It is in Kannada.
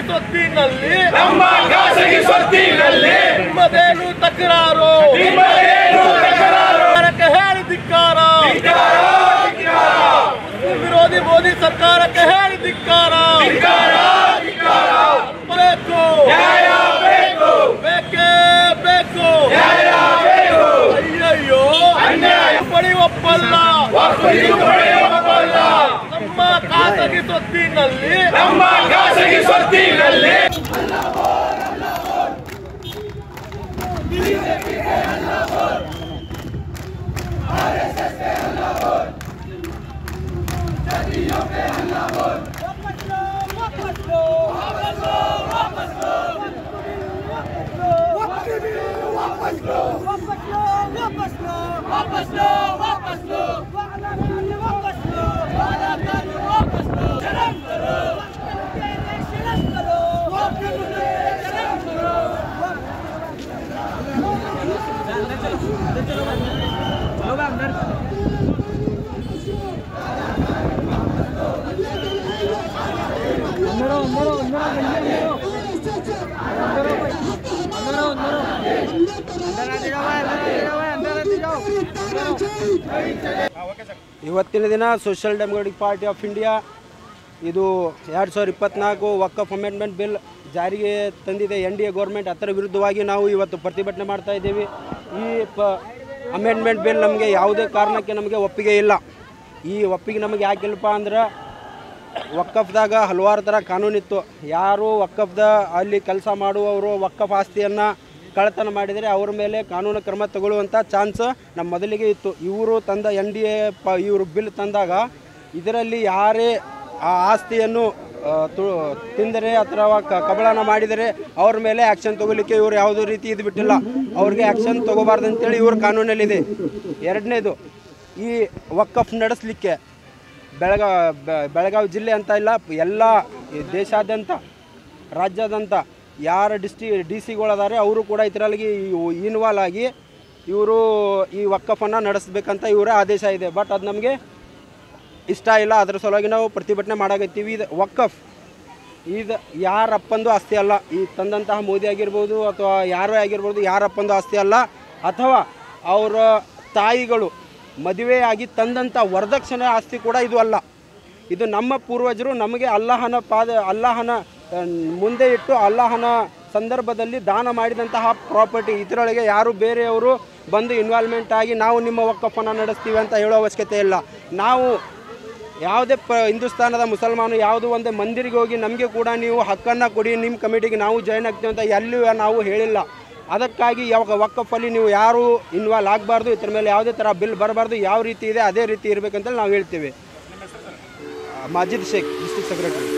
ಸ್ವತ್ತಿನಲ್ಲಿ ನಿಮ್ಮದೇನು ತಕರಾರು ಹೇಳಿ ಧಿಕ್ಕಾರ ವಿರೋಧಿ ಮೋದಿ ಸರ್ಕಾರಕ್ಕೆ ಹೇಳಿ ಧಿಕ್ಕಾರ ಬೇಕು ಬೇಕೇ ಬೇಕು ಅಯ್ಯಯ್ಯೋ ಬಳಿ ಒಪ್ಪಲ್ಲ ನಮ್ಮ ಖಾಸಗಿ ಸ್ವತ್ತಿನಲ್ಲಿ ಇವತ್ತಿನ ದಿನ social democratic party of India ಇದು 2024 ವಕ್ಫ್ ಅಮೆಂಡ್ಮೆಂಟ್ ಬಿಲ್ ಜಾರಿಗೆ ತಂದಿದೆ NDA ಗೌರ್ಮೆಂಟ್. ಅದರ ವಿರುದ್ಧವಾಗಿ ನಾವು ಇವತ್ತು ಪ್ರತಿಭಟನೆ ಮಾಡ್ತಾ ಇದ್ದೀವಿ. ಈ ಅಮೆಂಡ್ಮೆಂಟ್ ಬಿಲ್ ನಮಗೆ ಯಾವುದೇ ಕಾರಣಕ್ಕೆ ನಮಗೆ ಒಪ್ಪಿಗೆ ಇಲ್ಲ. ಈ ಒಪ್ಪಿಗೆ ನಮಗೆ ಯಾಕಿಲ್ಲಪ್ಪ ಅಂದ್ರೆ ವಕ್ಫ್ದಾಗ ಹಲವಾರು ಥರ ಕಾನೂನಿತ್ತು. ಯಾರು ವಕ್ಫ್ದ ಅಲ್ಲಿ ಕೆಲಸ ಮಾಡುವವರು ವಕ್ಫ್ ಆಸ್ತಿಯನ್ನು ಕಳ್ಳತನ ಮಾಡಿದರೆ ಅವ್ರ ಮೇಲೆ ಕಾನೂನು ಕ್ರಮ ತಗೊಳ್ಳುವಂಥ ಚಾನ್ಸ್ ನಮ್ಮ ಮೊದಲಿಗೆ ಇತ್ತು. ಇವರು ತಂದ NDA ಇವರು ಬಿಲ್ ತಂದಾಗ ಇದರಲ್ಲಿ ಯಾರೇ ಆ ಆಸ್ತಿಯನ್ನು ತಿಂದರೆ ಅಥವಾ ಕಬಳನ ಮಾಡಿದರೆ ಅವ್ರ ಮೇಲೆ ಆ್ಯಕ್ಷನ್ ತಗೋಲಿಕ್ಕೆ ಇವರು ಯಾವುದೇ ರೀತಿ ಇದು ಬಿಟ್ಟಿಲ್ಲ. ಅವ್ರಿಗೆ ಆ್ಯಕ್ಷನ್ ತೊಗೋಬಾರ್ದು ಅಂತೇಳಿ ಇವ್ರ ಕಾನೂನಲ್ಲಿದೆ. ಎರಡನೇದು, ಈ ವಕ್ಫ್ ನಡೆಸಲಿಕ್ಕೆ ಬೆಳಗಾವಿ ಜಿಲ್ಲೆ ಅಂತ ಇಲ್ಲ, ಎಲ್ಲ ದೇಶಾದ್ಯಂತ ರಾಜ್ಯಾದ್ಯಂತ ಯಾರು DC ಅವರು ಕೂಡ ಇದರಲ್ಲಿ ಇನ್ವಾಲ್ವ್ ಆಗಿ ಇವರು ಈ ವಕ್ಫನ್ನು ನಡೆಸಬೇಕಂತ ಇವರ ಆದೇಶ ಇದೆ. ಬಟ್ ಅದು ನಮಗೆ ಇಷ್ಟ ಇಲ್ಲ. ಅದರ ಸಲುವಾಗಿ ನಾವು ಪ್ರತಿಭಟನೆ ಮಾಡಾಕತ್ತೀವಿ. ಇದು ವಕ್ಫ್ ಇದು ಯಾರಪ್ಪಂದು ಆಸ್ತಿ ಅಲ್ಲ. ಈ ತಂದಂತಹ ಮೋದಿ ಆಗಿರ್ಬೋದು ಅಥವಾ ಯಾರೇ ಆಗಿರ್ಬೋದು, ಯಾರಪ್ಪಂದು ಆಸ್ತಿ ಅಲ್ಲ. ಅಥವಾ ಅವರ ತಾಯಿಗಳು ಮದುವೆಯಾಗಿ ತಂದಂಥ ವರದಕ್ಷಿಣೆ ಆಸ್ತಿ ಕೂಡ ಇದು ಅಲ್ಲ. ಇದು ನಮ್ಮ ಪೂರ್ವಜರು ನಮಗೆ ಅಲ್ಲಾಹನ ಮುಂದೆ ಇಟ್ಟು ಅಲ್ಲಾಹನ ಸಂದರ್ಭದಲ್ಲಿ ದಾನ ಮಾಡಿದಂತಹ ಪ್ರಾಪರ್ಟಿ. ಇದರೊಳಗೆ ಯಾರು ಬೇರೆಯವರು ಬಂದು ಇನ್ವಾಲ್ವ್ಮೆಂಟ್ ಆಗಿ ನಾವು ನಿಮ್ಮ ವಕ್ಫನ್ನು ನಡೆಸ್ತೀವಿ ಅಂತ ಹೇಳೋ ಅವಶ್ಯಕತೆ ಇಲ್ಲ. ನಾವು ಯಾವುದೇ ಹಿಂದೂಸ್ತಾನದ ಮುಸಲ್ಮಾನು ಯಾವುದೋ ಒಂದು ಮಂದಿರಿಗೆ ಹೋಗಿ ನಮಗೆ ಕೂಡ ನೀವು ಹಕ್ಕನ್ನು ಕೊಡಿ, ನಿಮ್ಮ ಕಮಿಟಿಗೆ ನಾವು ಜಾಯ್ನ್ ಆಗ್ತೀವಿ ಅಂತ ಎಲ್ಲಿಯೂ ನಾವು ಹೇಳಿಲ್ಲ. ಅದಕ್ಕಾಗಿ ಯಾವಾಗ ವಕ್ಫಲ್ಲಿ ನೀವು ಯಾರು ಇನ್ವಾಲ್ವ್ ಆಗಬಾರ್ದು, ಇದ್ರ ಮೇಲೆ ಯಾವುದೇ ಥರ ಬಿಲ್ ಬರಬಾರ್ದು. ಯಾವ ರೀತಿ ಇದೆ ಅದೇ ರೀತಿ ಇರಬೇಕಂತೇಳಿ ನಾವು ಹೇಳ್ತೀವಿ. ಮಾಜಿದ್ ಶೇಖ್, ಡಿಸ್ಟ್ರಿಕ್ಟ್ ಸೆಕ್ರೆಟರಿ.